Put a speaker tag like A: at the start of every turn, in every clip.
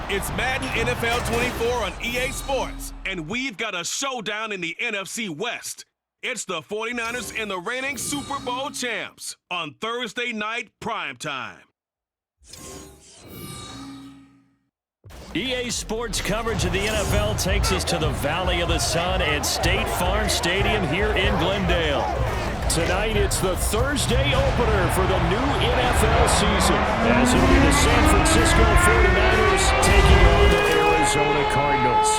A: It's Madden NFL 24 on EA Sports, and we've got a showdown in the NFC West. It's the 49ers and the reigning Super Bowl champs on Thursday night primetime.
B: EA Sports coverage of the NFL takes us to the Valley of the Sun at State Farm Stadium here in Glendale. Tonight, it's the Thursday opener for the new NFL season, as it'll be the San Francisco 49ers taking on the Arizona Cardinals.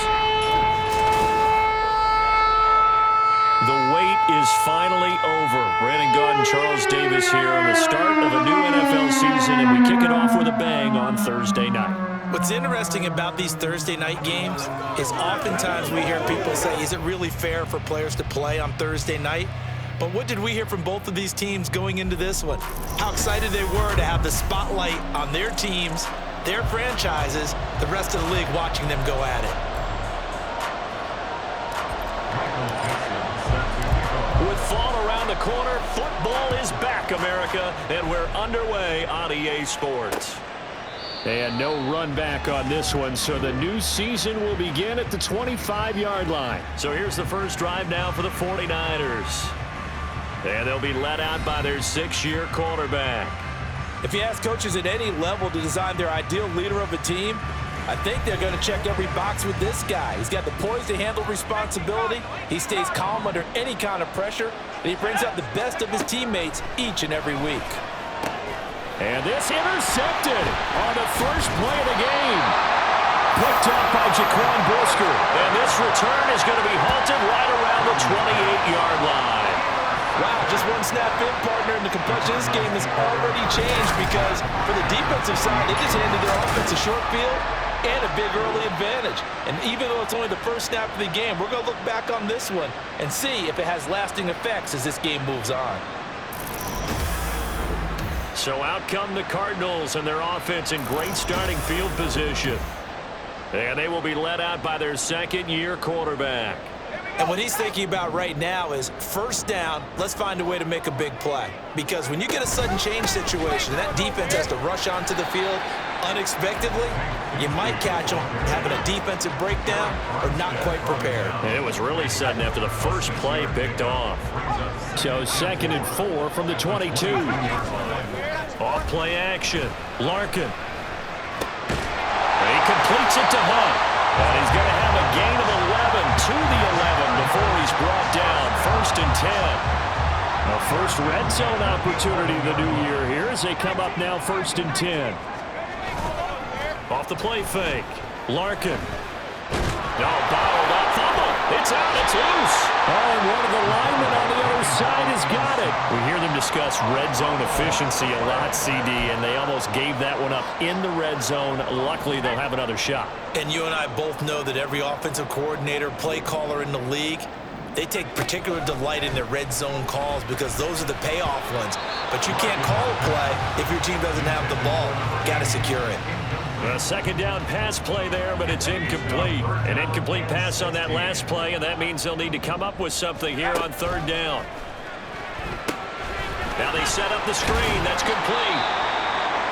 B: The wait is finally over. Brandon Gaudin and Charles Davis here on the start of a new NFL season, and we kick it off with a bang on Thursday night.
C: What's interesting about these Thursday night games is oftentimes we hear people say, is it really fair for players to play on Thursday night? But what did we hear from both of these teams going into this one? How excited they were to have the spotlight on their teams, their franchises, the rest of the league watching them go at
B: it. With fall around the corner, football is back, America, and we're underway on EA Sports. And no run back on this one, so the new season will begin at the 25-yard line. So here's the first drive now for the 49ers. And they'll be led out by their 6-year quarterback.
C: If you ask coaches at any level to design their ideal leader of a team, I think they're going to check every box with this guy. He's got the poise to handle responsibility. He stays calm under any kind of pressure, and he brings out the best of his teammates each and every week.
B: And this intercepted on the first play of the game. Picked up by Jaquan Brisker. And this return is going to be halted right around the 28-yard line.
C: Wow, just one snap in, partner, and the complexion of this game has already changed because for the defensive side, they just handed their offense a short field and a big early advantage. And even though it's only the first snap of the game, we're going to look back on this one and see if it has lasting effects as this game moves on.
B: So out come the Cardinals and their offense in great starting field position. And they will be led out by their second-year quarterback.
C: And what he's thinking about right now is first down, let's find a way to make a big play. Because when you get a sudden change situation, that defense has to rush onto the field unexpectedly, you might catch them having a defensive breakdown or not quite prepared.
B: It was really sudden after the first play picked off. So 2nd and 4 from the 22. Off play action. Larkin. He completes it to Hunt. And he's going to have a gain of 11 to the 11 before he's brought down. 1st and 10. A first red zone opportunity the new year here as they come up now 1st and 10. Off the play fake. Larkin. No, bottled up. Fumble. It's out. It's loose. Oh, and one of the linemen on the other side has got it. We hear them discuss red zone efficiency a lot, CD, and they almost gave that one up in the red zone. Luckily, they'll have another shot.
C: And you and I both know that every offensive coordinator, play caller in the league, they take particular delight in their red zone calls because those are the payoff ones. But you can't call a play if your team doesn't have the ball. Got to secure it.
B: A second down pass play there, but it's incomplete. An incomplete pass on that last play, and that means they'll need to come up with something here on 3rd down. Now they set up the screen. That's complete.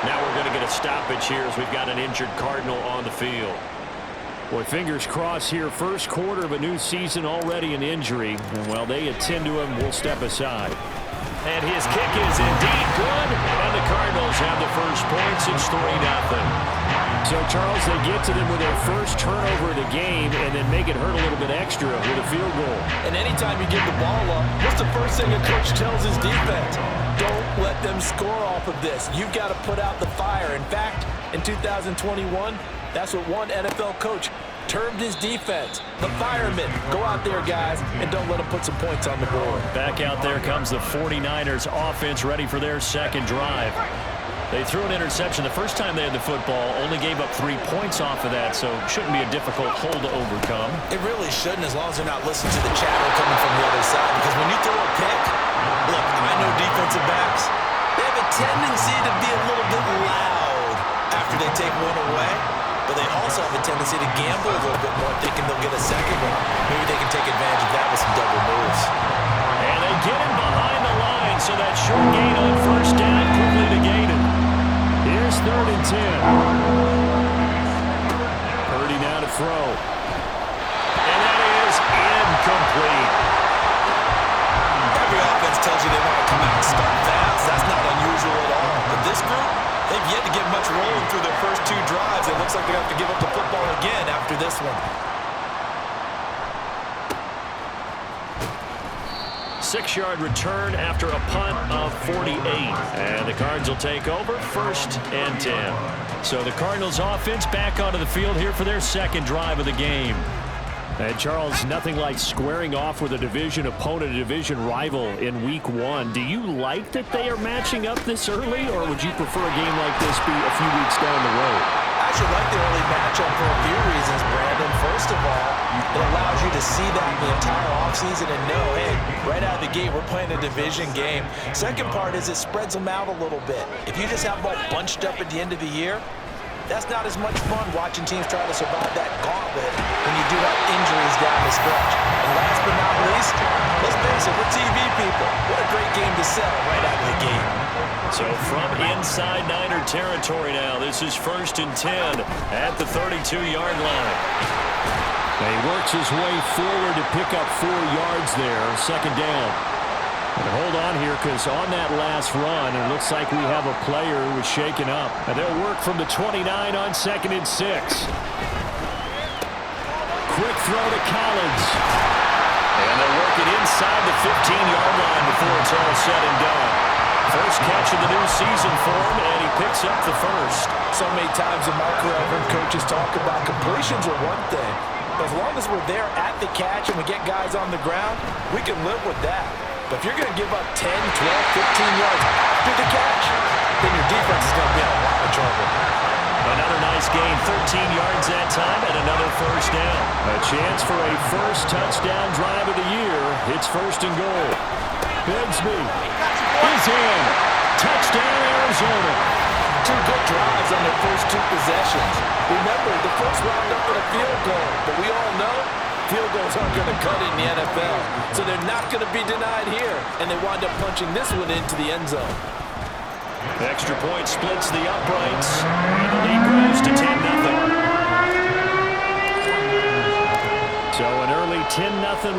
B: Now we're going to get a stoppage here as we've got an injured Cardinal on the field. Boy, fingers crossed here. First quarter of a new season, already an injury. And while they attend to him, we'll step aside. And his kick is indeed good. And the Cardinals have the first points. It's 3-0. So, Charles, they get to them with their first turnover of the game and then make it hurt a little bit extra with a field goal.
C: And anytime you give the ball up, what's the first thing a coach tells his defense? Don't let them score off of this. You've got to put out the fire. In fact, in 2021, that's what one NFL coach termed his defense. The firemen. Go out there, guys, and don't let them put some points on the board.
B: Back out there comes the 49ers offense ready for their second drive. They threw an interception the first time they had the football, only gave up 3 points off of that, so it shouldn't be a difficult hole to overcome.
C: It really shouldn't, as long as they're not listening to the chatter coming from the other side, because when you throw a pick, look, I know defensive backs, they have a tendency to be a little bit loud after they take one away, but they also have a tendency to gamble a little bit more, thinking they'll get a second one. Maybe they can take advantage of that with some double moves.
B: And they get him behind the line, so that short gain on first down quickly negated. Here's 3rd and 10.
C: rolling through their first 2 drives. It looks like they have to give up the football again after this one.
B: 6-yard return after a punt of 48. And the Cards will take over 1st and 10. So the Cardinals offense back onto the field here for their second drive of the game. And Charles, nothing like squaring off with a division opponent, a division rival in week 1. Do you like that they are matching up this early, or would you prefer a game like this be a few weeks down the road?
C: I actually like the early matchup for a few reasons, Brandon. First of all, it allows you to see that the entire offseason and know, hey, right out of the gate, we're playing a division game. Second part is it spreads them out a little bit. If you just have them all bunched up at the end of the year, that's not as much fun watching teams try to survive that gauntlet when you do have injuries down the stretch. And last but not least, let's face it, we're TV people. What a great game to sell right out of the gate.
B: So from inside Niner territory now, this is 1st and 10 at the 32-yard line. And he works his way forward to pick up 4 yards there, 2nd down. And hold on here, because on that last run, it looks like we have a player who was shaken up. And they'll work from the 29 on 2nd and 6. Quick throw to Collins. And they'll work it inside the 15-yard line before it's all said and done. First catch of the new season for him, and he picks up the first.
C: So many times in my career, I've heard coaches talk about completions are one thing. But as long as we're there at the catch and we get guys on the ground, we can live with that. But if you're going to give up 10, 12, 15 yards after the catch, then your defense is going to be in a lot of trouble.
B: Another nice gain, 13 yards that time, and another first down. A chance for a first touchdown drive of the year. It's 1st and goal. Bigsby is in. Touchdown, Arizona.
C: 2 good drives on their first 2 possessions. Remember, the first wound up with a field goal, but we all know field goals aren't going to cut it in the NFL. So they're not going to be denied here, and they wind up punching this one into the end zone.
B: Extra point splits the uprights, and the lead grows to 10-0. So an early 10-0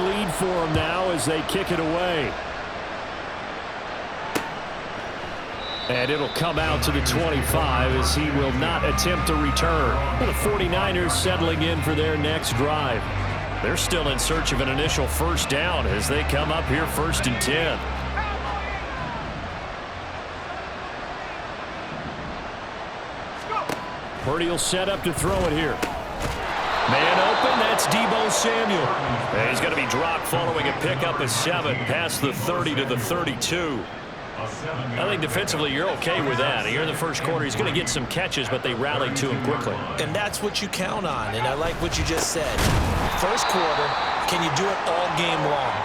B: lead for them now as they kick it away. And it'll come out to the 25 as he will not attempt a return. The 49ers settling in for their next drive. They're still in search of an initial first down as they come up here 1st and 10. Purdy will set up to throw it here. Man open, that's Deebo Samuel. And he's going to be dropped following a pickup of 7 past the 30 to the 32. I think defensively you're okay with that. Here in the first quarter, he's going to get some catches, but they rallied to him quickly.
C: And that's what you count on, and I like what you just said. First quarter, can you do it all game long?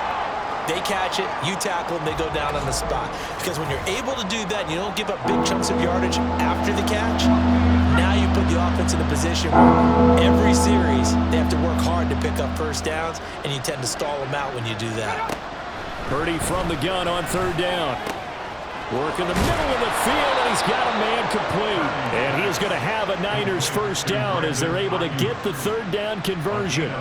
C: They catch it, you tackle them, they go down on the spot. Because when you're able to do that and you don't give up big chunks of yardage after the catch, now you put the offense in a position where every series they have to work hard to pick up first downs, and you tend to stall them out when you do that.
B: Purdy from the gun on 3rd down. Work in the middle of the field, and he's got a man complete. And he is going to have a Niners first down as they're able to get the 3rd down conversion.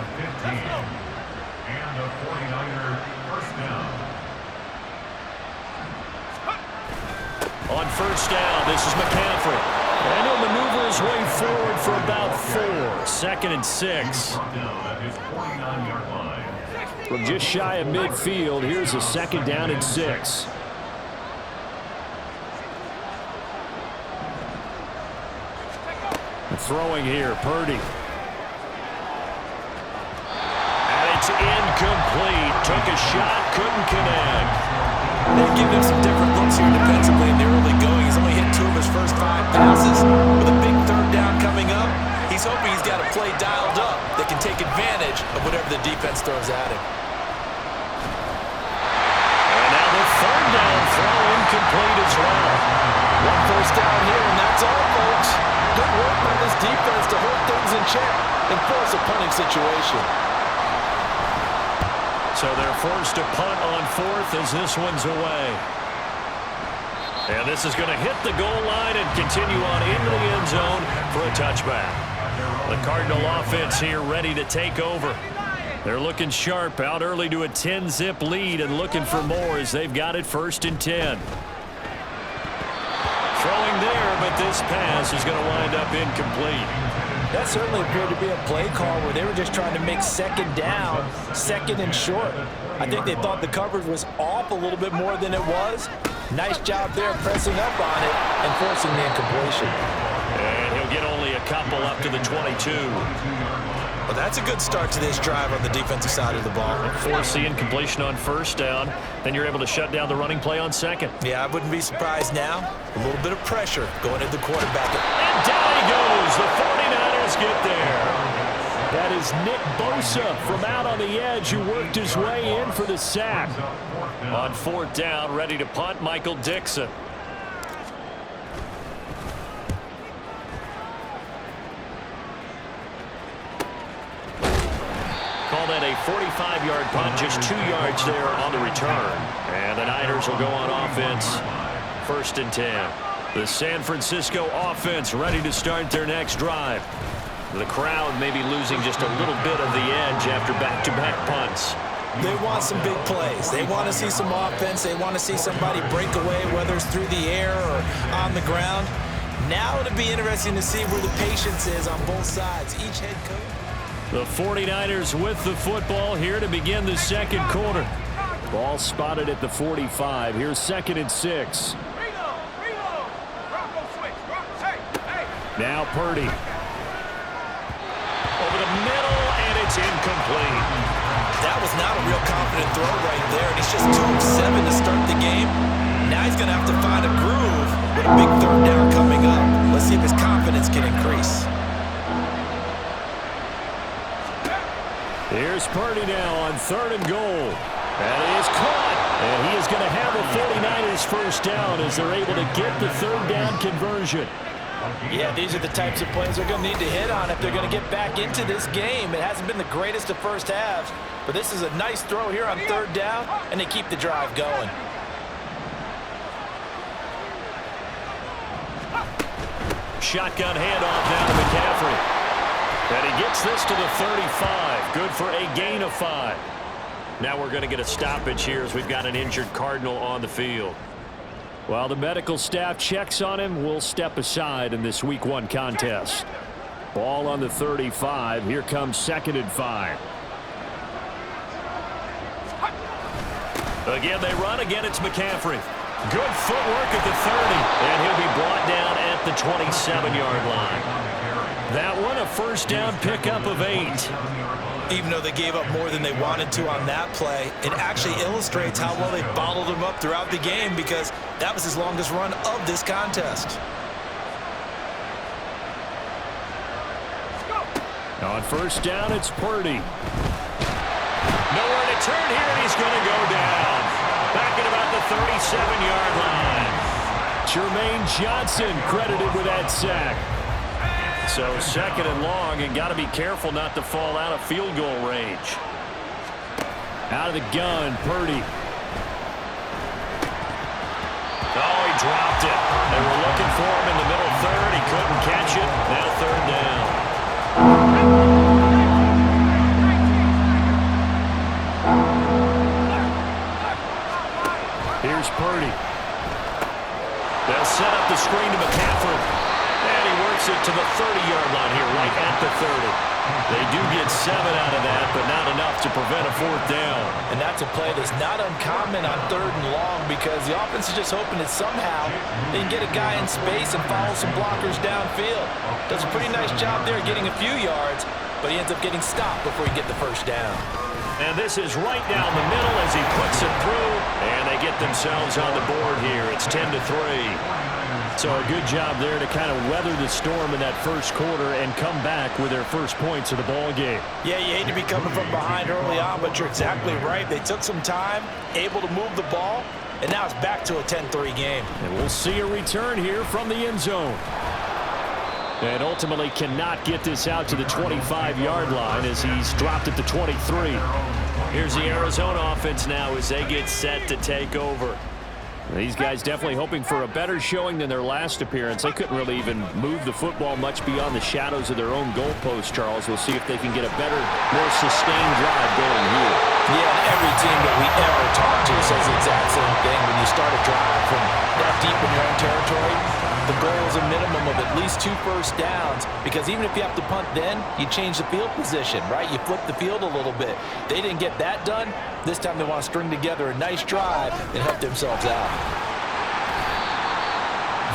B: On 1st down, this is McCaffrey. And he'll maneuver his way forward for about 4. 2nd and 6. From just shy of midfield, here's a 2nd down and 6. Throwing here, Purdy. And it's incomplete. Took a shot, couldn't connect.
C: They've given him some different looks here defensively in the early going. He's only hit 2 of his first 5 passes. With a big 3rd down coming up, he's hoping he's got a play dialed up that can take advantage of whatever the defense throws at him.
B: And now the 3rd down throw incomplete as well.
C: 1 first down here, and that's all, folks. Good work by this defense to hold things in check and force a punting situation.
B: So they're forced to punt on 4th as this one's away. And this is going to hit the goal line and continue on into the end zone for a touchback. The Cardinal offense here ready to take over. They're looking sharp, out early to a 10-zip lead and looking for more as they've got it 1st and 10. Throwing there, but that this pass is going to wind up incomplete.
C: That certainly appeared to be a play call where they were just trying to make second down, second and short. I think they thought the coverage was off a little bit more than it was. Nice job there pressing up on it and forcing the incompletion.
B: And he'll get only a couple up to the 22.
C: Well, that's a good start to this drive on the defensive side of the ball.
B: Force the incompletion on first down. Then you're able to shut down the running play on second.
C: Yeah, I wouldn't be surprised now. A little bit of pressure going into the quarterback.
B: And down he goes. The 49ers get there. That is Nick Bosa from out on the edge who worked his way in for the sack. On fourth down, ready to punt, Michael Dixon. Call that a 45-yard punt, just 2 yards there on the return. And the Niners will go on offense, 1st and 10. The San Francisco offense ready to start their next drive. The crowd may be losing just a little bit of the edge after back-to-back punts.
C: They want some big plays. They want to see some offense. They want to see somebody break away, whether it's through the air or on the ground. Now it'll be interesting to see where the patience is on both sides. Each head coach.
B: The 49ers with the football here to begin the second quarter. Ball spotted at the 45. Here's 2nd and 6. Now Purdy. Over the middle, and it's incomplete.
C: That was not a real confident throw right there, and he's just 2 of 7 to start the game. Now he's going to have to find a groove with a big 3rd down coming up. Let's see if his confidence can increase.
B: Here's Purdy now on 3rd and goal. And he is caught. And he is going to have the 49ers first down as they're able to get the 3rd down conversion.
C: Yeah, these are the types of plays they're going to need to hit on if they're going to get back into this game. It hasn't been the greatest of first halves, but this is a nice throw here on 3rd down, and they keep the drive going.
B: Shotgun handoff down to McCaffrey. And he gets this to the 35. Good for a gain of 5. Now we're going to get a stoppage here as we've got an injured Cardinal on the field. While the medical staff checks on him, we'll step aside in this Week 1 contest. Ball on the 35. Here comes 2nd and 5. Again, they run. Again, it's McCaffrey. Good footwork at the 30. And he'll be brought down at the 27-yard line. That one, a first down pickup of 8.
C: Even though they gave up more than they wanted to on that play, it actually illustrates how well they bottled him up throughout the game because that was his longest run of this contest.
B: On first down, it's Purdy. Nowhere to turn here, and he's going to go down. Back at about the 37-yard line. Jermaine Johnson credited with that sack. So 2nd and long, and got to be careful not to fall out of field goal range. Out of the gun, Purdy. Oh, he dropped it. They were looking for him in the middle 3rd. He couldn't catch it. Now 3rd down. Here's Purdy. They'll set up the screen to McCaffrey. And he works it to the 30-yard line here, right at the 30. They do get 7 out of that, but not enough to prevent a 4th down.
C: And that's a play that's not uncommon on 3rd and long because the offense is just hoping that somehow they can get a guy in space and follow some blockers downfield. Does a pretty nice job there getting a few yards, but he ends up getting stopped before he get the first down.
B: And this is right down the middle as he puts it through, and they get themselves on the board here. It's 10-3. So a good job there to kind of weather the storm in that first quarter and come back with their first points of the ball game.
C: Yeah, you hate to be coming from behind early on, but you're exactly right. They took some time, able to move the ball, and now it's back to a 10-3 game.
B: And we'll see a return here from the end zone. And ultimately cannot get this out to the 25-yard line as he's dropped at the 23. Here's the Arizona offense now as they get set to take over. These guys definitely hoping for a better showing than their last appearance. They couldn't really even move the football much beyond the shadows of their own goalpost, Charles. We'll see if they can get a better, more sustained drive going here.
C: Yeah, and every team that we ever talk to says the exact same thing. When you start a drive from that deep in your own territory, The goal is a minimum of at least 2 first downs, because even if you have to punt then, you change the field position, right? You flip the field a little bit. They didn't get that done. This time they want to string together a nice drive and help themselves out.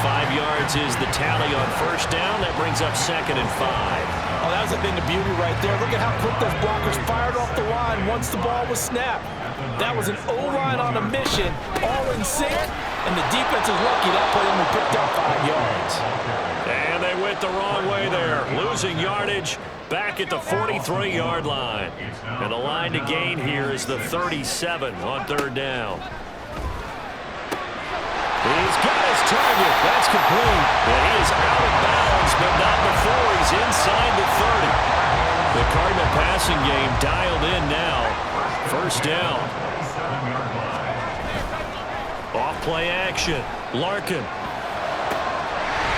B: 5 yards is the tally on first down. That brings up 2nd and 5.
C: Oh, that was a thing of beauty right there. Look at how quick those blockers fired off the line once the ball was snapped. That was an O-line on a mission, all in sync, and the defense is lucky that play only picked up 5 yards.
B: And they went the wrong way there, losing yardage back at the 43-yard line. And the line to gain here is the 37 on 3rd down. He's got his target. That's complete. And he is out of bounds, but not before he's inside the 30. The Cardinal passing game dialed in now. First down. Off play action. Larkin.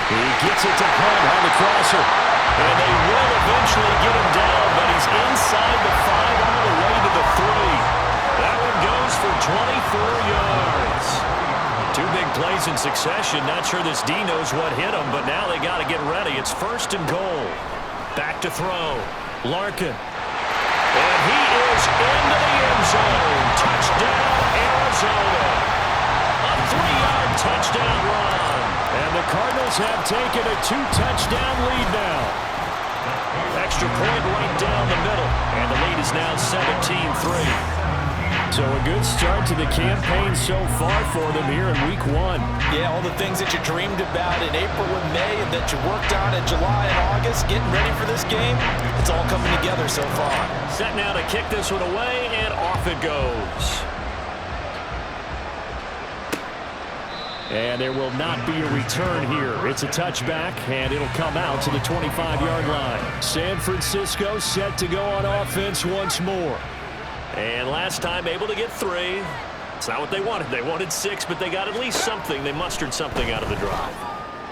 B: He gets it to punt on the crosser. And they will eventually get him down, but he's inside the 5 all the way to the 3. That one goes for 24 yards. 2 big plays in succession. Not sure this D knows what hit him, but now they got to get ready. It's 1st and goal. Back to throw. Larkin. And he is into the end zone. Touchdown, Arizona. A 3-yard touchdown run. And the Cardinals have taken a 2-touchdown lead now. Extra point right down the middle. And the lead is now 17-3. So a good start to the campaign so far for them here in Week 1.
C: Yeah, all the things that you dreamed about in April and May and that you worked on in July and August, getting ready for this game, it's all coming together so far.
B: Set now to kick this one away, and off it goes. And there will not be a return here. It's a touchback, and it'll come out to the 25-yard line. San Francisco set to go on offense once more. And last time able to get 3. It's not what they wanted. They wanted 6, but they got at least something. They mustered something out of the drive.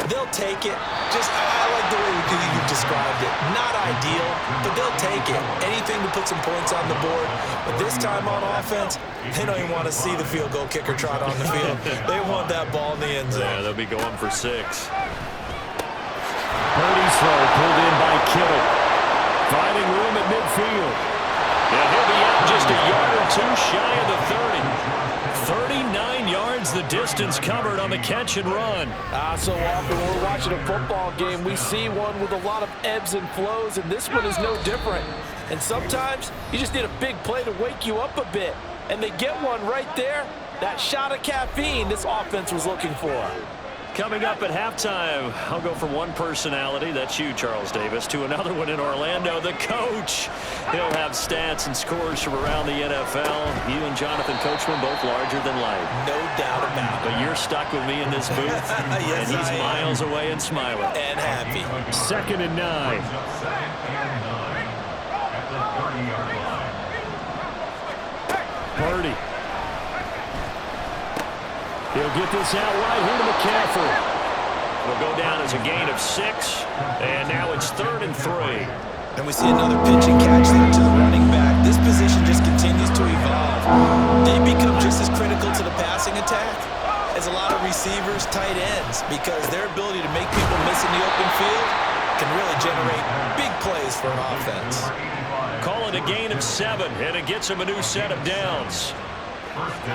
C: They'll take it. I like the way you described it. Not ideal, but they'll take it. Anything to put some points on the board. But this time on offense, they don't even want to see the field goal kicker trot on the field. They want that ball in the end zone.
B: Yeah, they'll be going for 6. Purdy's throw pulled in by Kittle. Finding room at midfield. Yeah, he'll be out just a yard or 2 shy of the 30. 39 yards the distance covered on the catch and run.
C: So often when we're watching a football game, we see one with a lot of ebbs and flows, and this one is no different. And sometimes you just need a big play to wake you up a bit. And they get one right there. That shot of caffeine this offense was looking for.
B: Coming up at halftime, I'll go from one personality, that's you, Charles Davis, to another one in Orlando, the coach. He'll have stats and scores from around the NFL. You and Jonathan Coachman both larger than life.
C: No doubt about it.
B: But you're stuck with me in this booth,
C: yes,
B: and he's miles away and smiling.
C: And happy.
B: 2nd and 9. Purdy. He'll get this out right here to McCaffrey. Will go down as a gain of 6, and now it's 3rd and 3.
C: And we see another pitch and catch there to the running back. This position just continues to evolve. They become just as critical to the passing attack as a lot of receivers, tight ends, because their ability to make people miss in the open field can really generate big plays for an offense.
B: Call it a gain of 7, and it gets him a new set of downs.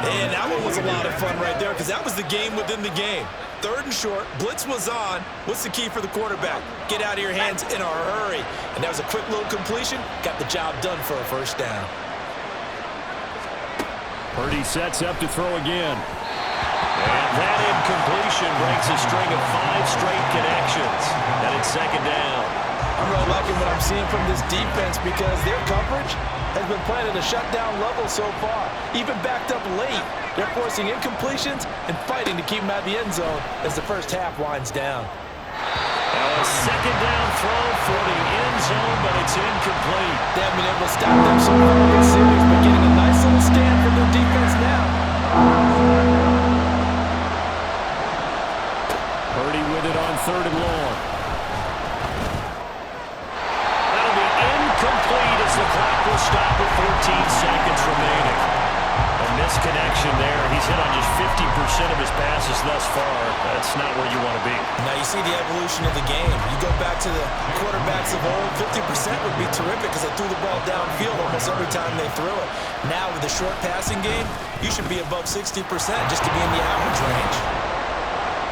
C: And that one was a lot of fun right there because that was the game within the game. 3rd and short, blitz was on. What's the key for the quarterback? Get out of your hands in a hurry. And that was a quick little completion. Got the job done for a first down.
B: Purdy sets up to throw again. And that incompletion breaks a string of 5 straight connections. And it's 2nd down.
C: I'm really liking what I'm seeing from this defense because their coverage has been playing at a shutdown level so far. Even backed up late, they're forcing incompletions and fighting to keep them out of the end zone as the first half winds down.
B: A 2nd down throw for the end zone, but it's incomplete.
C: They haven't been able to stop them so far in this series, but getting a nice little stand from their defense now.
B: Purdy with it on 3rd and long. Complete as the clock will stop with 14 seconds remaining. A misconnection there. He's hit on just 50% of his passes thus far, that's not where you want to be.
C: Now you see the evolution of the game. You go back to the quarterbacks of old, 50% would be terrific because they threw the ball downfield almost every time they threw it. Now with the short passing game, you should be above 60% just to be in the average range.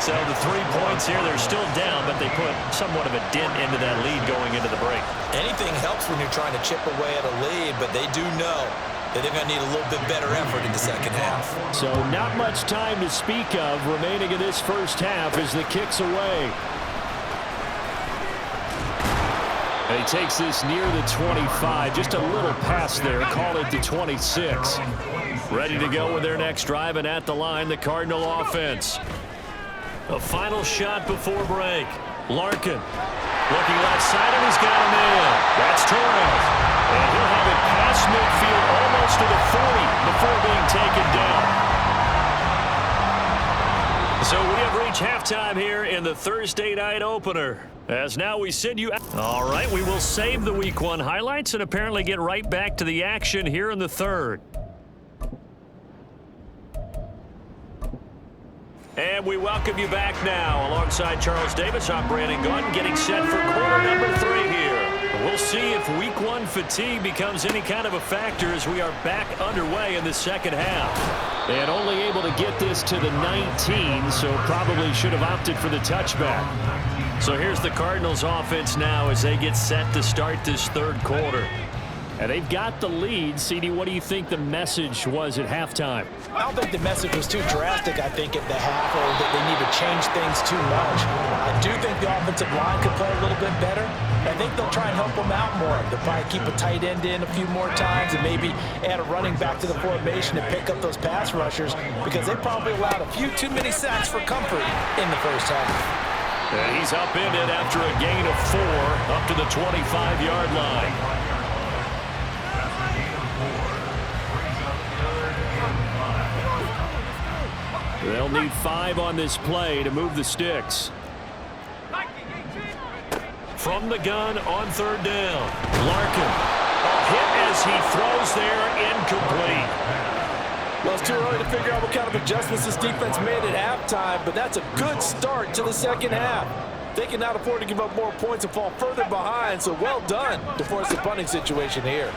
B: So the 3 points here, they're still down, but they put somewhat of a dent into that lead going into the break.
C: Anything helps when you're trying to chip away at a lead, but they do know that they're going to need a little bit better effort in the second half.
B: So not much time to speak of remaining in this first half as the kick's away. And he takes this near the 25, just a little past there, call it the 26. Ready to go with their next drive, and at the line, the Cardinal offense. A final shot before break. Larkin looking left side, and he's got him in. That's Torres. And he'll have it past midfield almost to the 40 before being taken down. So we have reached halftime here in the Thursday night opener. As now we send you out. All right, we will save the Week 1 highlights and apparently get right back to the action here in the third. And we welcome you back now. Alongside Charles Davis, I'm Brandon Gunn, getting set for quarter number 3 here. We'll see if Week 1 fatigue becomes any kind of a factor as we are back underway in the second half. And only able to get this to the 19, so probably should have opted for the touchback. So here's the Cardinals offense now as they get set to start this third quarter. And they've got the lead. CD, what do you think the message was at halftime?
D: I don't think the message was too drastic, I think, at the half, or that they need to change things too much. I do think the offensive line could play a little bit better. I think they'll try and help them out more. They'll probably keep a tight end in a few more times and maybe add a running back to the formation to pick up those pass rushers because they probably allowed a few too many sacks for comfort in the first half.
B: And he's upended after a gain of 4 up to the 25-yard line. They'll need 5 on this play to move the sticks. From the gun on third down. Larkin. A hit as he throws there, incomplete.
D: Well, it's too early to figure out what kind of adjustments this defense made at halftime, but that's a good start to the second half. They can not afford to give up more points and fall further behind, so well done to force a punting situation here.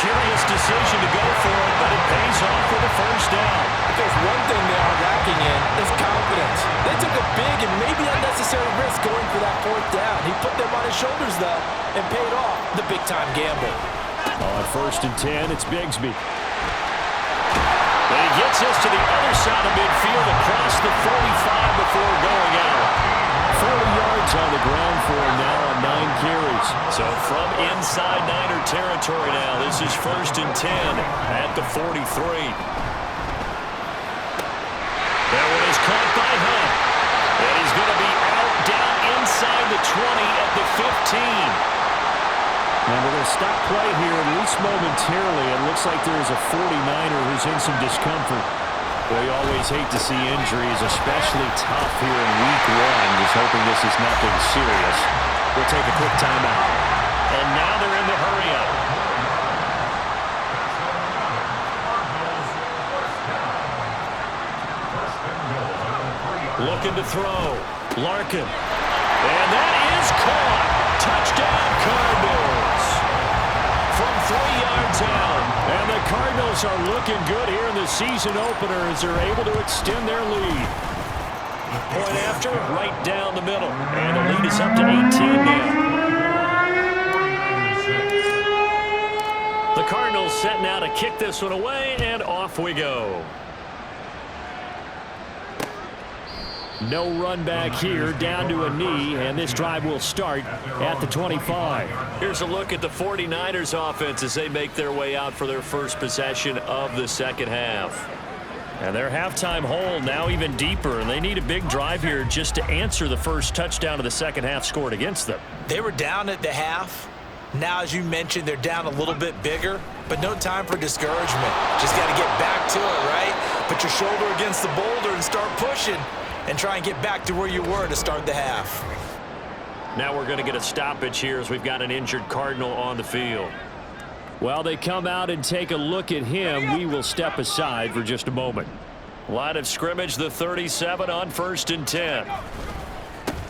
B: Curious decision to go for it, but it pays off for the first down.
D: Because one thing they are lacking in is confidence. They took a big and maybe unnecessary risk going for that fourth down. He put them on his shoulders, though, and paid off the big-time gamble.
B: On first and 10, it's Bigsby. And he gets us to the other side of midfield across the 45 before going out. 40 yards on the ground for him now on 9 carries. So from inside Niner territory now, this is first and 10 at the 43. That one is caught by Hunt. And he's going to be out down inside the 20 at the 15. And we're going to stop play here at least momentarily. It looks like there is a 49er who's in some discomfort. We always hate to see injuries, especially tough here in week 1. Just hoping this is nothing serious. We'll take a quick timeout. And now they're in the hurry-up. Looking to throw. Larkin. And that is caught. Touchdown, Cardinals. From 3 yards out. And the Cardinals are looking good here in the season opener as they're able to extend their lead. Point after, right down the middle. And the lead is up to 18 now. The Cardinals set now to kick this one away, and off we go. No run back here, down to a knee, and this drive will start at the 25. Here's a look at the 49ers offense as they make their way out for their first possession of the second half. And their halftime hole now even deeper, and they need a big drive here just to answer the first touchdown of the second half scored against them.
C: They were down at the half. Now, as you mentioned, they're down a little bit bigger, but no time for discouragement. Just got to get back to it, right? Put your shoulder against the boulder and start pushing. And try and get back to where you were to start the half.
B: Now we're going to get a stoppage here as we've got an injured Cardinal on the field. While they come out and take a look at him, we will step aside for just a moment. Line of scrimmage, the 37 on 1st and 10.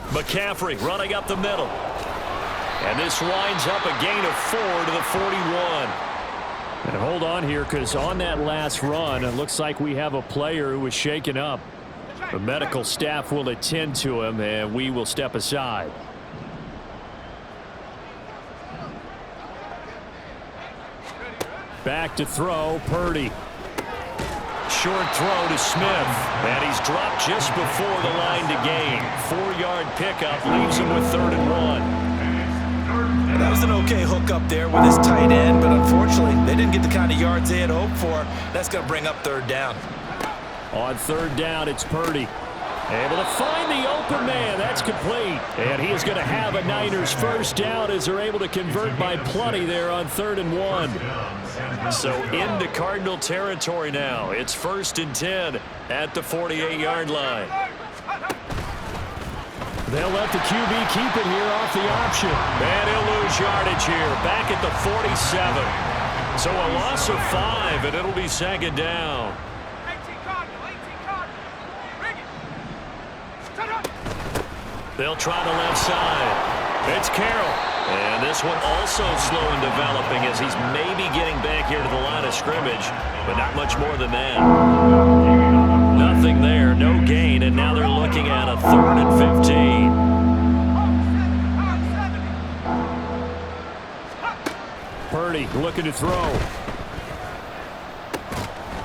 B: McCaffrey running up the middle. And this winds up a gain of 4 to the 41. And hold on here, because on that last run, it looks like we have a player who was shaken up. The medical staff will attend to him, and we will step aside. Back to throw, Purdy. Short throw to Smith, and he's dropped just before the line to gain. 4-yard pickup leaves him with 3rd and 1.
C: That was an okay hook up there with his tight end, but unfortunately, they didn't get the kind of yards they had hoped for. That's going to bring up 3rd down.
B: On 3rd down, it's Purdy. Able to find the open man. That's complete. And he is going to have a Niners 1st down as they're able to convert by plenty there on 3rd and 1. So into Cardinal territory now. It's 1st and 10 at the 48-yard line. They'll let the QB keep it here off the option. And he'll lose yardage here. Back at the 47. So a loss of 5, and it'll be 2nd down. They'll try the left side. It's Carroll. And this one also slow in developing as he's maybe getting back here to the line of scrimmage, but not much more than that. Nothing there, no gain, and now they're looking at a 3rd and 15. Purdy looking to throw.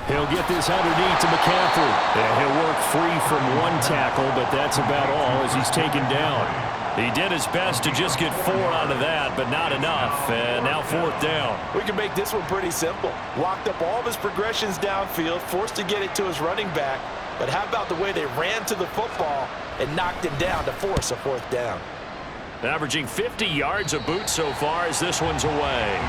B: He'll get this underneath to McCaffrey. And he'll work free from one tackle, but that's about all as he's taken down. He did his best to just get 4 out of that, but not enough. And now 4th down.
D: We can make this one pretty simple. Walked up all of his progressions downfield, forced to get it to his running back. But how about the way they ran to the football and knocked him down to force a 4th down?
B: Averaging 50 yards a boot so far as this one's away.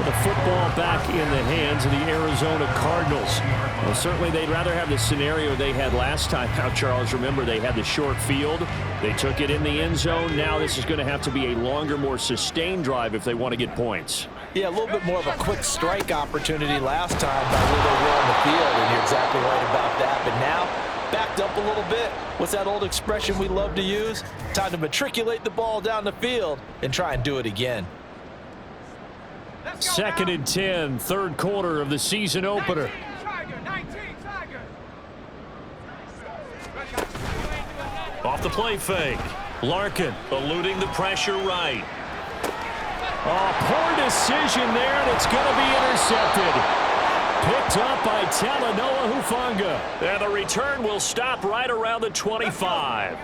B: The football back in the hands of the Arizona Cardinals. Well, certainly they'd rather have the scenario they had last time out, Charles. Remember, they had the short field. They took it in the end zone. Now this is going to have to be a longer, more sustained drive if they want to get points.
D: Yeah, a little bit more of a quick strike opportunity last time by where they were on the field, and you're exactly right about that. But now, backed up a little bit. What's that old expression we love to use? Time to matriculate the ball down the field and try and do it again.
B: 2nd and 10, 3rd quarter of the season opener. Off the play fake. Larkin eluding the pressure right. Oh, poor decision there, and it's going to be intercepted. Picked up by Talanoa Hufanga. And the return will stop right around the 25.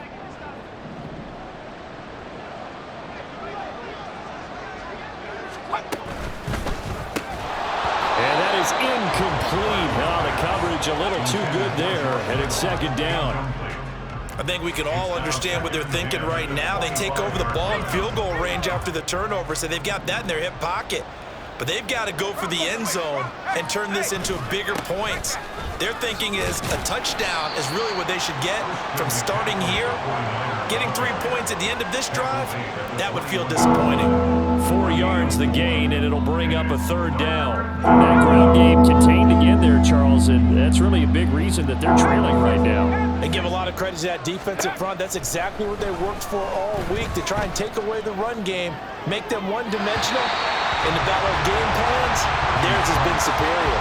B: And that is incomplete. Now the coverage a little too good there, and it's 2nd down.
C: I think we can all understand what they're thinking right now. They take over the ball in field goal range after the turnover, so they've got that in their hip pocket. But they've got to go for the end zone and turn this into bigger points. Their thinking is a touchdown is really what they should get from starting here. Getting 3 points at the end of this drive, that would feel disappointing.
B: 4 yards the gain, and it'll bring up a 3rd down. That ground game contained again there, Charles, and that's really a big reason that they're trailing right now.
D: They give a lot of credit to that defensive front. That's exactly what they worked for all week, to try and take away the run game, make them one-dimensional. In the battle of game plans, theirs has been superior.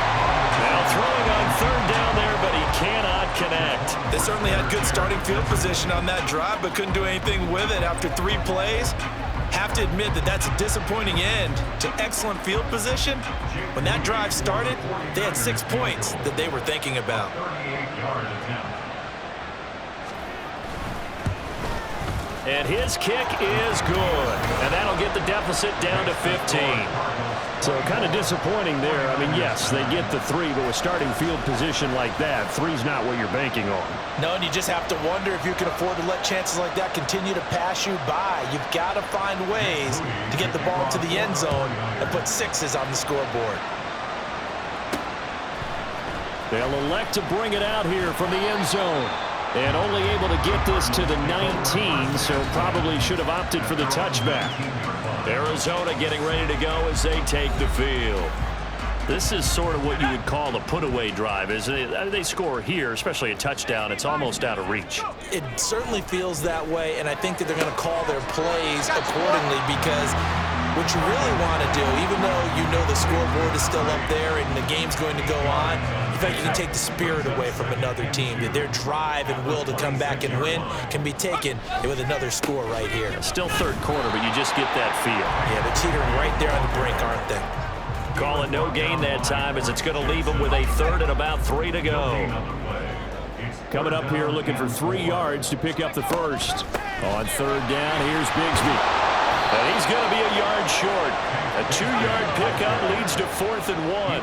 B: Now throwing on 3rd down there, but he cannot connect.
C: They certainly had good starting field position on that drive, but couldn't do anything with it after 3 plays. Have to admit that that's a disappointing end to excellent field position. When that drive started, they had 6 points that they were thinking about.
B: And his kick is good. And that'll get the deficit down to 15. So kind of disappointing there. I mean, yes, they get the 3, but with starting field position like that, 3's not what you're banking on.
D: No, and you just have to wonder if you can afford to let chances like that continue to pass you by. You've got to find ways to get the ball to the end zone and put 6s on the scoreboard.
B: They'll elect to bring it out here from the end zone. And only able to get this to the 19, so probably should have opted for the touchback. Arizona getting ready to go as they take the field. This is sort of what you would call a put-away drive, isn't it? They score here, especially a touchdown. It's almost out of reach.
D: It certainly feels that way, and I think that they're going to call their plays accordingly because what you really want to do, even though you know the scoreboard is still up there and the game's going to go on, in fact, you can take the spirit away from another team. That their drive and will to come back and win can be taken with another score right here.
B: Still third quarter, but you just get that feel.
D: Yeah, they're teetering right there on the brink, aren't they?
B: Call it no gain that time as it's going to leave them with a third and about 3 to go. Coming up here looking for 3 yards to pick up the first. On third down, here's Bigsby. And he's going to be a yard short. A 2-yard pickup leads to 4th and 1.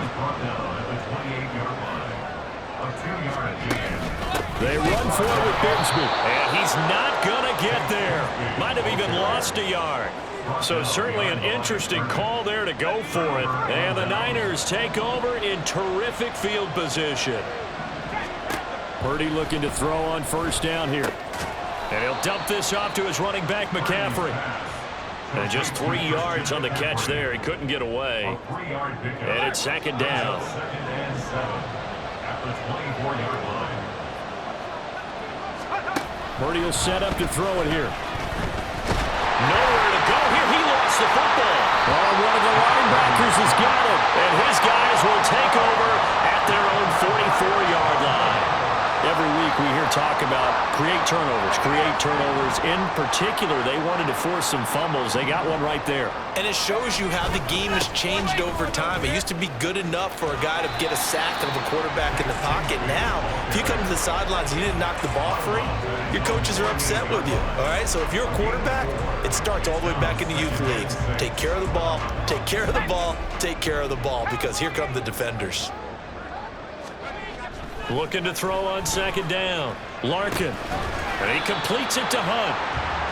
B: They run for it with Bigsby. And he's not going to get there. Might have even lost a yard. So certainly an interesting call there to go for it. And the Niners take over in terrific field position. Purdy looking to throw on first down here. And he'll dump this off to his running back, McCaffrey. And just 3 yards on the catch there. He couldn't get away. And it's 2nd down. Purdy will set up to throw it here. Nowhere to go here. He lost the football. Oh, one of the linebackers has got it. And his guys will take over at their own 44-yard line. Every week we hear talk about create turnovers. In particular, they wanted to force some fumbles. They got one right there.
D: And it shows you how the game has changed over time. It used to be good enough for a guy to get a sack of a quarterback in the pocket. Now, if you come to the sidelines and you didn't knock the ball free, your coaches are upset with you. All right? So if you're a quarterback, it starts all the way back in the youth leagues. Take care of the ball, take care of the ball, take care of the ball, because here come the defenders.
B: Looking to throw on 2nd down. Larkin. And he completes it to Hunt.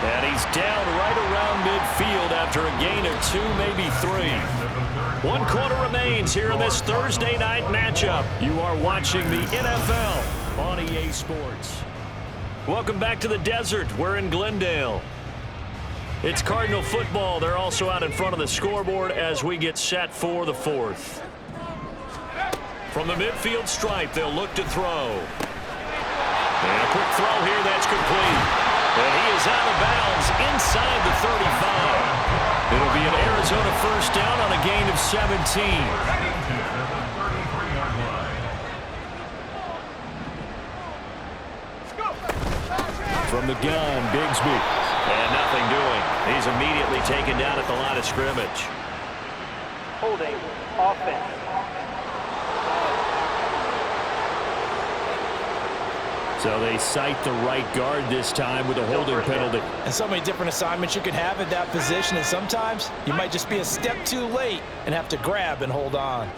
B: And he's down right around midfield after a gain of 2, maybe 3. 1 quarter remains here in this Thursday night matchup. You are watching the NFL on EA Sports. Welcome back to the desert. We're in Glendale. It's Cardinal football. They're also out in front of the scoreboard as we get set for the 4th. From the midfield stripe, they'll look to throw. And a quick throw here that's complete. And he is out of bounds inside the 35. It'll be an Arizona first down on a gain of 17. From the gun, Bigsby. And nothing doing. He's immediately taken down at the line of scrimmage.
E: Holding offense.
B: So they cite the right guard this time with a holding penalty.
D: And so many different assignments you could have at that position, and sometimes you might just be a step too late and have to grab and hold on.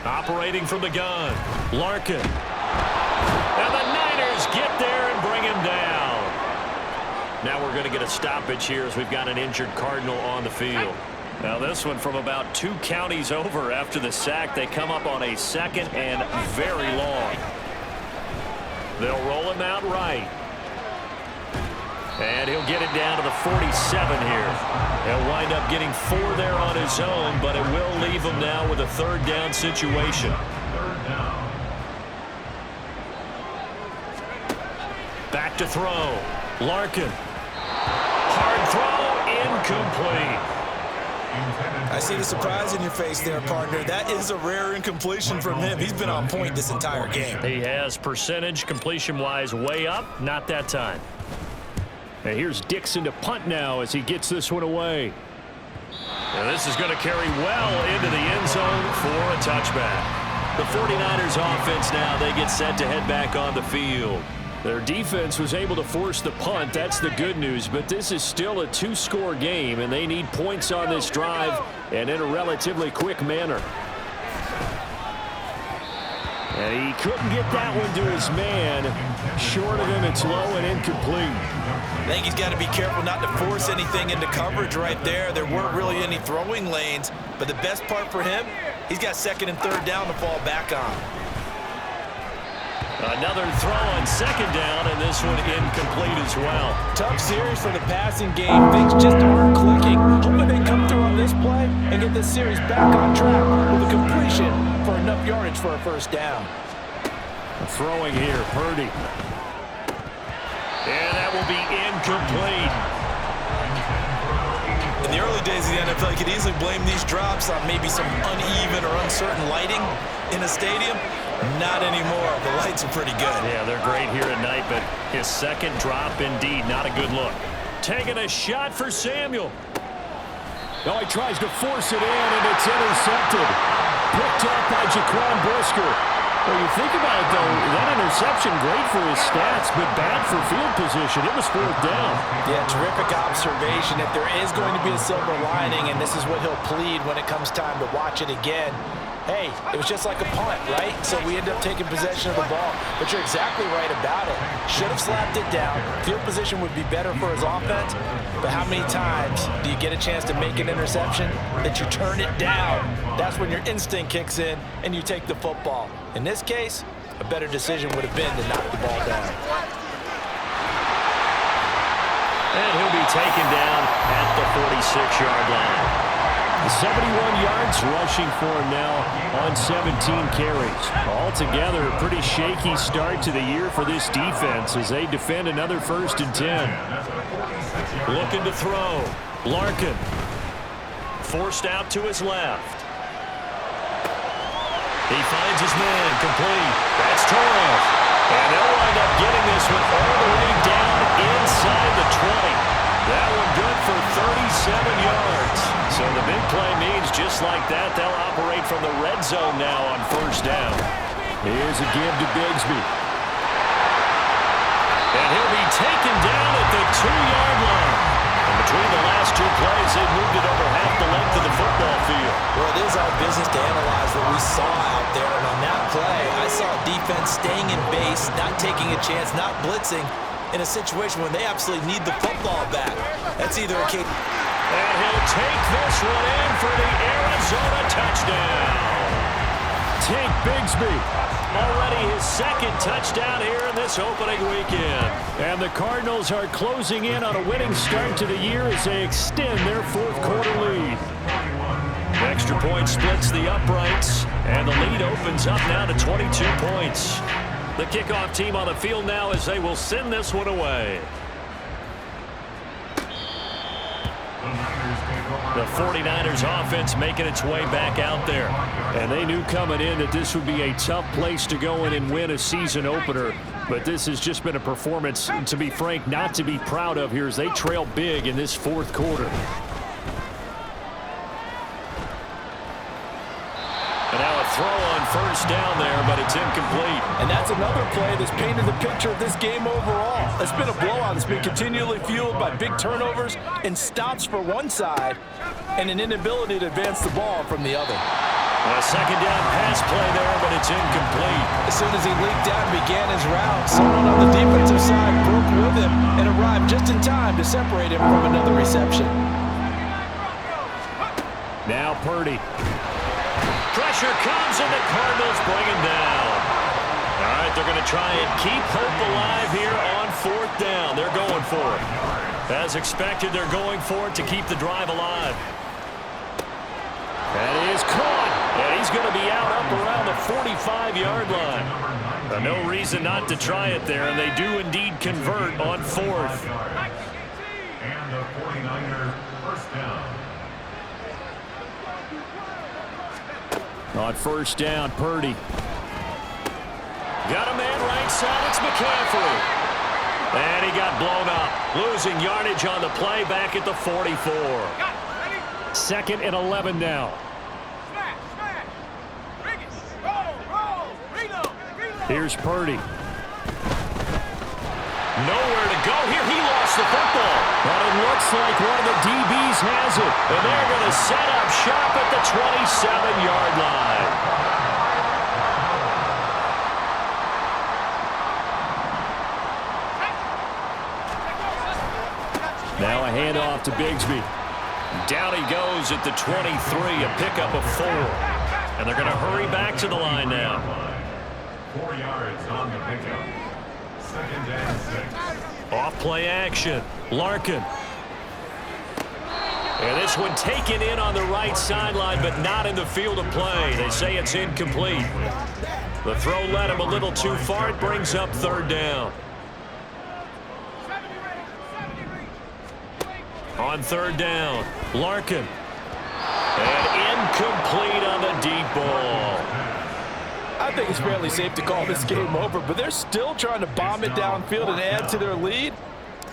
B: Operating from the gun, Larkin. And the Niners get there and bring him down. Now we're going to get a stoppage here as we've got an injured Cardinal on the field. Now this one from about 2 counties over after the sack. They come up on a 2nd and very long. They'll roll him out right. And he'll get it down to the 47 here. He'll wind up getting 4 there on his own, but it will leave him now with a 3rd down situation. Back to throw. Larkin. Hard throw, incomplete.
D: I see the surprise in your face there, partner. That is a rare incompletion from him. He's been on point this entire game.
B: He has percentage completion-wise way up. Not that time. And here's Dixon to punt now as he gets this one away. And this is going to carry well into the end zone for a touchback. The 49ers offense now, they get set to head back on the field. Their defense was able to force the punt. That's the good news. But this is still a 2-score game, and they need points on this drive and in a relatively quick manner. And he couldn't get that one to his man. Short of him, it's low and incomplete.
D: I think he's got to be careful not to force anything into coverage right there. There weren't really any throwing lanes. But the best part for him, he's got 2nd and 3rd down to fall back on.
B: Another throw on second down, and this one incomplete as well.
D: Tough series for the passing game. Things just aren't clicking. Hoping they come through on this play and get this series back on track with a completion for enough yardage for a first down.
B: Throwing here, Purdy. And that will be incomplete.
C: In the early days of the NFL, you could easily blame these drops on maybe some uneven or uncertain lighting in a stadium. Not anymore. The lights are pretty good.
B: Yeah, they're great here at night, but his second drop, indeed, not a good look. Taking a shot for Samuel. Oh, he tries to force it in, and it's intercepted. Picked up by Jaquan Brisker. Well, you think about it, though, that interception, great for his stats, but bad for field position. It was fourth down.
D: Yeah, terrific observation. If there is going to be a silver lining, and this is what he'll plead when it comes time to watch it again, hey, it was just like a punt, right? So we end up taking possession of the ball. But you're exactly right about it. Should have slapped it down. Field position would be better for his offense. But how many times do you get a chance to make an interception that you turn it down? That's when your instinct kicks in and you take the football. In this case, a better decision would have been to knock the ball down.
B: And he'll be taken down at the 46-yard line. 71 yards rushing for him now on 17 carries. Altogether, a pretty shaky start to the year for this defense as they defend another 1st and 10. Looking to throw. Larkin. Forced out to his left. He finds his man complete. That's Torres. And they'll wind up getting this one all the way down inside the 20. That one good for 37 yards. So the big play means just like that, they'll operate from the red zone now on 1st down. Here's a give to Bigsby. And he'll be taken down at the 2-yard line. And between the last two plays, they've moved it over half the length of the football field.
C: Well, it is our business to analyze what we saw out there. And on that play, I saw defense staying in base, not taking a chance, not blitzing, in a situation when they absolutely need the football back. That's either a case.
B: And he'll take this one in for the Arizona touchdown. Tank Bigsby, already his 2nd touchdown here in this opening weekend. And the Cardinals are closing in on a winning start to the year as they extend their 4th quarter lead. Extra point splits the uprights, and the lead opens up now to 22 points. The kickoff team on the field now as they will send this one away. The 49ers offense making its way back out there. And they knew coming in that this would be a tough place to go in and win a season opener. But this has just been a performance, to be frank, not to be proud of here as they trail big in this 4th quarter. And now a throw on 1st down there, but it's incomplete.
D: And that's another play that's painted the picture of this game overall. It's been a blowout that's been continually fueled by big turnovers and stops for one side and an inability to advance the ball from the other.
B: A 2nd down pass play there, but it's incomplete.
D: As soon as he leaked out and began his route, someone on the defensive side broke with him and arrived just in time to separate him from another reception.
B: Now Purdy. Pressure comes, and the Cardinals bring him down. All right, they're going to try and keep hope alive here on 4th down. They're going for it. As expected, they're going for it to keep the drive alive. That is caught, and he's going to be out up around the 45-yard line. No reason not to try it there, and they do indeed convert on 4th.
F: And the 49ers 1st down.
B: On 1st down, Purdy. Got a man right side, it's McCaffrey. And he got blown up. Losing yardage on the play back at the 44. 2nd and 11 now. Here's Purdy. Nowhere to go here. He lost the football. But it looks like one of the DBs has it. And they're going to set up shop at the 27-yard line. Now a handoff to Bigsby. Down he goes at the 23, a pickup of 4. And they're going to hurry back to the line now.
F: 4 yards on the pickup. 2nd and 6.
B: Off play action. Larkin. And this one taken in on the right sideline, but not in the field of play. They say it's incomplete. The throw led him a little too far. It brings up 3rd down. On 3rd down, Larkin. And incomplete on the deep ball.
D: I think it's fairly safe to call this game over, but they're still trying to bomb it downfield and add to their lead.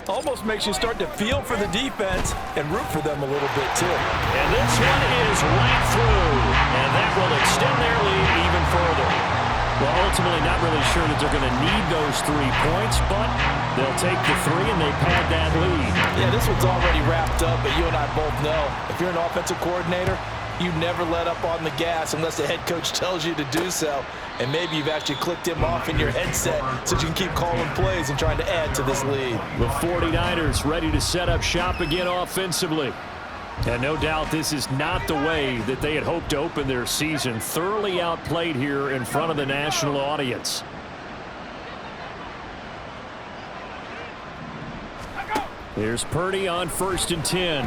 D: Almost makes you start to feel for the defense and root for them a little bit, too.
B: And this one is right through, and that will extend their lead even further. Well, ultimately not really sure that they're going to need those 3 points, but they'll take the 3 and they pad that lead.
D: Yeah, this one's already wrapped up, but you and I both know if you're an offensive coordinator, you never let up on the gas unless the head coach tells you to do so. And maybe you've actually clicked him off in your headset so you can keep calling plays and trying to add to this lead.
B: The 49ers ready to set up shop again offensively. And no doubt this is not the way that they had hoped to open their season. Thoroughly outplayed here in front of the national audience. Here's Purdy on 1st and 10.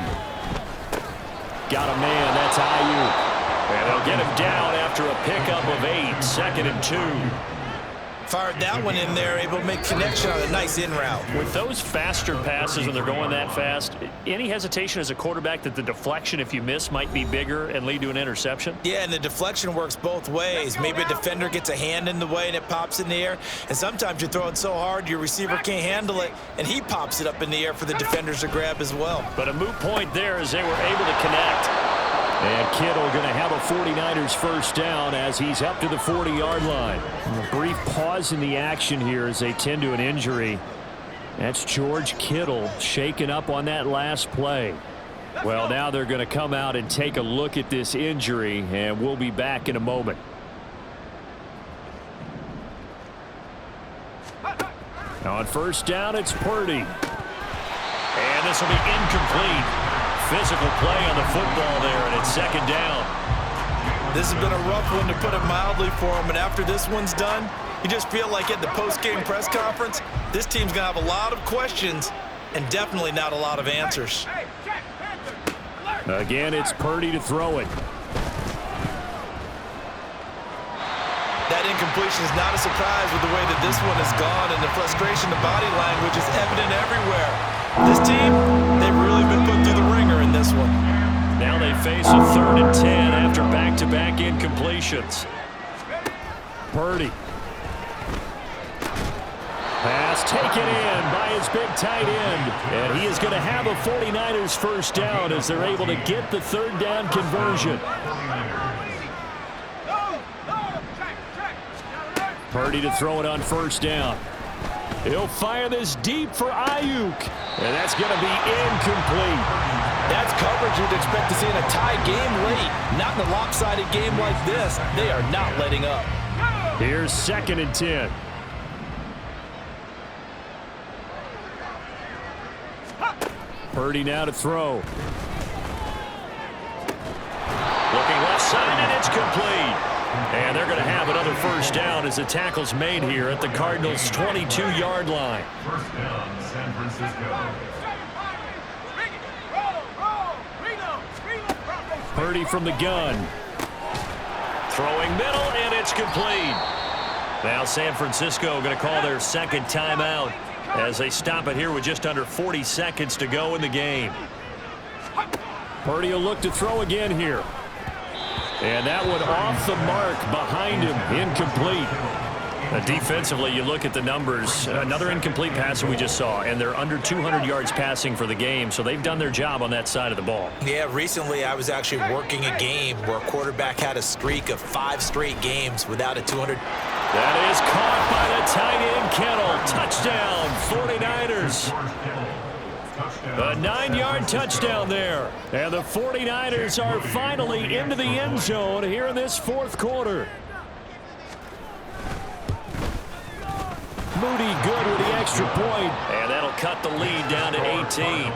B: Got a man, that's Ayuk. And they'll get him down after a pickup of 8, 2nd and 2.
C: Fired that one in there, able to make connection on a nice in route.
B: With those faster passes when they're going that fast, any hesitation as a quarterback that the deflection, if you miss, might be bigger and lead to an interception?
C: Yeah, and the deflection works both ways. Maybe a defender gets a hand in the way and it pops in the air. And sometimes you throw it so hard your receiver can't handle it, and he pops it up in the air for the defenders to grab as well.
B: But a moot point there as they were able to connect. And Kittle going to have a 49ers 1st down as he's up to the 40-yard line. A brief pause in the action here as they tend to an injury. That's George Kittle shaken up on that last play. Well, now they're going to come out and take a look at this injury, and we'll be back in a moment. On 1st down, it's Purdy. And this will be incomplete. Physical play on the football there, and it's 2nd down.
C: This has been a rough one, to put it mildly, for him. And after this one's done, you just feel like at the post-game press conference, this team's going to have a lot of questions and definitely not a lot of answers.
B: Again, it's Purdy to throw it.
C: That incompletion is not a surprise with the way that this one has gone, and the frustration, the body language is evident everywhere. This team, they've really been put through the ringer in this one.
B: Now they face a 3rd and 10 after back-to-back incompletions. Purdy. Pass taken in by his big tight end. And he is going to have a 49ers 1st down as they're able to get the 3rd down conversion. Purdy to throw it on 1st down. He'll fire this deep for Ayuk. And that's going to be incomplete.
D: That's coverage you'd expect to see in a tie game late. Not in a lopsided game like this. They are not letting up.
B: Here's 2nd and 10. Purdy now to throw. Looking left side, and it's complete. And they're going to have another 1st down as the tackle's made here at the Cardinals' 22-yard line.
F: 1st down, San Francisco.
B: Purdy from the gun. Throwing middle, and it's complete. Now San Francisco going to call their 2nd timeout as they stop it here with just under 40 seconds to go in the game. Purdy will look to throw again here. And that one off the mark behind him, incomplete. Defensively, you look at the numbers. Another incomplete pass that we just saw, and they're under 200 yards passing for the game, so they've done their job on that side of the ball.
C: Yeah, recently I was actually working a game where a quarterback had a streak of 5 straight games without a 200.
B: That is caught by the tight end, Kittle. Touchdown, 49ers. A 9-yard touchdown there. And the 49ers are finally into the end zone here in this 4th quarter. Moody good with the extra point. And that'll cut the lead down to 18.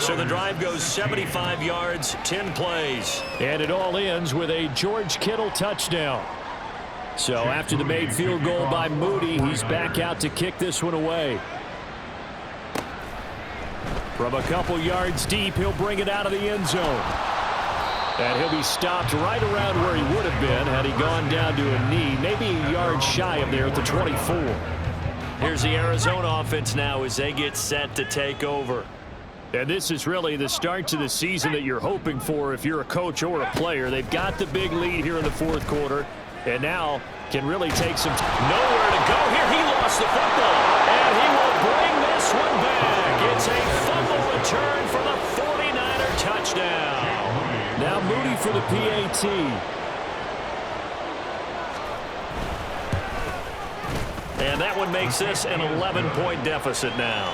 B: So the drive goes 75 yards, 10 plays. And it all ends with a George Kittle touchdown. So after the made field goal by Moody, he's back out to kick this one away. From a couple yards deep, he'll bring it out of the end zone. And he'll be stopped right around where he would have been had he gone down to a knee, maybe a yard shy of there at the 24. Here's the Arizona offense now as they get set to take over. And this is really the start to the season that you're hoping for if you're a coach or a player. They've got the big lead here in the fourth quarter, and now can really take some nowhere to go here. He lost the football, and he will bring this one back. It's a fumble return for the 49er touchdown. Now Moody for the PAT. And that one makes this an 11-point deficit now.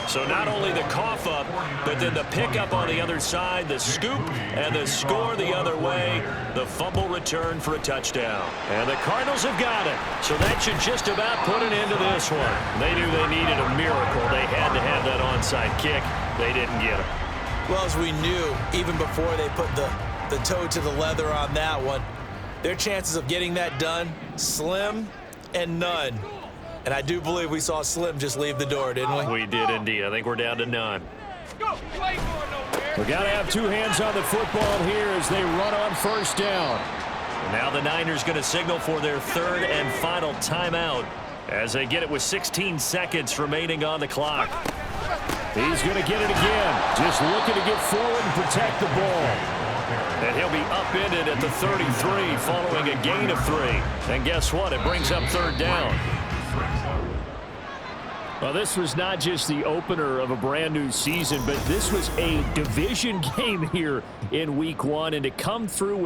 B: So not only the cough up, but then the pickup on the other side, the scoop, and the score the other way, the fumble return for a touchdown. And the Cardinals have got it. So that should just about put an end to this one. They knew they needed a miracle. They had to have that onside kick. They didn't get it.
C: Well, as we knew, even before they put the toe to the leather on that one, their chances of getting that done, slim and none. And I do believe we saw Slim just leave the door, didn't we?
B: We did indeed. I think we're down to none. We got to have two hands on the football here as they run on first down. And now the Niners going to signal for their third and final timeout as they get it with 16 seconds remaining on the clock. He's going to get it again. Just looking to get forward and protect the ball. And he'll be upended at the 33 following a gain of 3. And guess what? It brings up third down. Well, this was not just the opener of a brand new season, but this was a division game here in week 1. And to come through with